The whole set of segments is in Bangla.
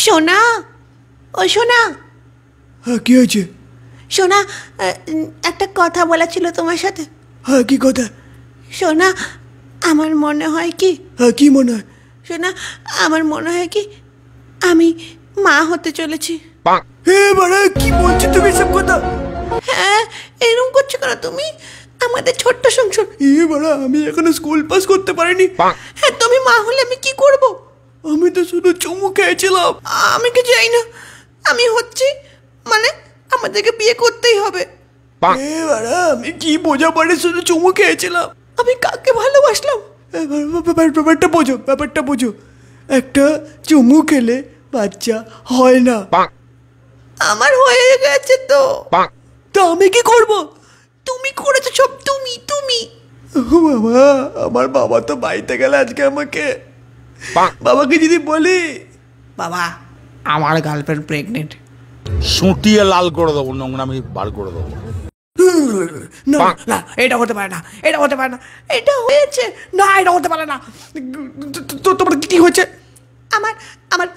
সোনা, ও সোনা। হ্যাঁ, কি হয়েছে? সোনা, একটা কথা বলা ছিল তোমার সাথে। হ্যাঁ, কি কথা? সোনা, আমার মনে হয় কি। হ্যাঁ, কি মনে হয়? সোনা, আমার মনে হয় কি আমি মা হতে চলেছি। হে বাড়া, কি বলছো তুমি এসব কথা? হ্যাঁ, এরকম করছো কেন তুমি? আমাদের ছোট্ট সংসার। এ বাড়া, আমি এখনো স্কুল পাস করতে পারিনি। হ্যাঁ, তুমি মা হলে আমি কি করব? আমি তো শুধু চুমু খেয়েছিলাম। আমি কি জানি না আমি হচ্ছি, মানে আমাদেরকে বিয়ে করতেই হবে। এ বাড়া, আমি কি বোঝা পারে শুধু চুমু খেয়েছিলাম। আমি কাকে ভালোবাসলাম? ব্যাপারটা বোঝো, ব্যাপারটা বোঝো। একটা চুমু খেলে বাচ্চা হয় না। আমার হয়ে গেছে তো। তা আমি কি করব? তুমি করেছো সব, তুমি তুমি। ও বাবা, আমার বাবা তো বাড়িতে গেলে আজকে আমাকে, বাবাকে যদি বলি বাবা, আমার গার্লফ্রেন্ড প্রেগনেন্ট, সুটিয়ে লাল করে দেবো, নোংরামি বার করে দেবো। না না এটা হতে পারে না, এটা হতে পারে না, এটা হয়েছে না, এটা হতে পারে না। তোমার কি হয়েছে? আমার আমার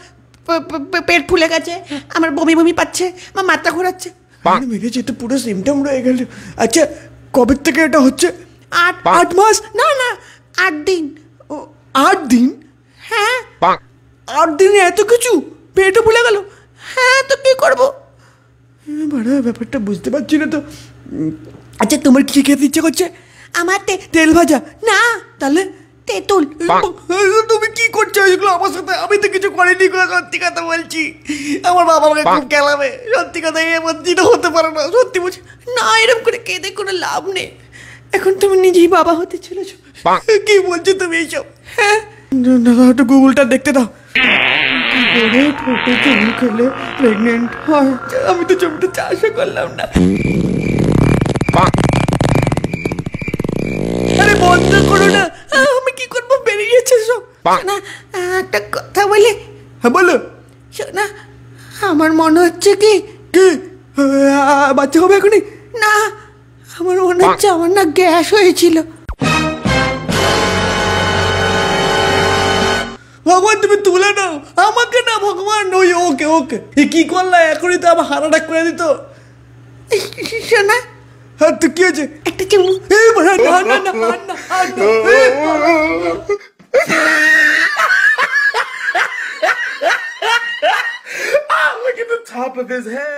পেট ফুলে গেছে, আমার বমি বমি পাচ্ছে, আমার মাথা ঘোরাচ্ছে। মেরেছে তো, পুরো সিমটম রয়ে গেল। আচ্ছা, কবে থেকে এটা হচ্ছে? 8 মাস? না না, 8 দিন। ও, 8 দিন? হ্যাঁ। 8 দিনে এত কিছু? পেটও ফুলে গেল? হ্যাঁ, তো কি করবো? বাড়া, ব্যাপারটা বুঝতে পারছি না তো। আচ্ছা, তোমার কি খেতে ইচ্ছে করছে? আমার তেল ভাজা? না, তাহলে তেঁতুল। তুমি কি করছো এগুলো আমার সাথে? আমি তো কিছু করিনি গো, সত্যি কথা বলছি। আমার বাবা আমাকে খুব খেলাবে, সত্যি কথা। এমন দিনও হতে পারে না, সত্যি বলছি। না, এরকম করে কেঁদে কোনো লাভ নেই। এখন তুমি নিজেই বাবা হতে চলেছো। কি বলছো তুমি এইসব? হ্যাঁ, একটু গুগলটা দেখতে দাও। কি করে ঠোঁটে চুমু খেলে প্রেগনেন্ট হয়? আমি তো ছবিটা চাষও করলাম না। আরে বন্ধ করো না, আমি কি করবো, বেরিয়েছে সব। না, একটা কথা বলি। হ্যাঁ, বলো। না, আমার মনে হচ্ছে কি কি বাচ্চা হবে এখনই? না, আমার মনে হচ্ছে আমার না গ্যাস হয়েছিল। ভগবান, তুমি তুলে নাও আমাকে, না ভগবান। ওই ওকে ওকে, কি করলা? এখনই তো আমার হার্ট অ্যাটাক করে দিত। শোনা, হ্যাঁ, তো কি হয়েছে? একটা চুমু। না না না না না, Look at the top of his head.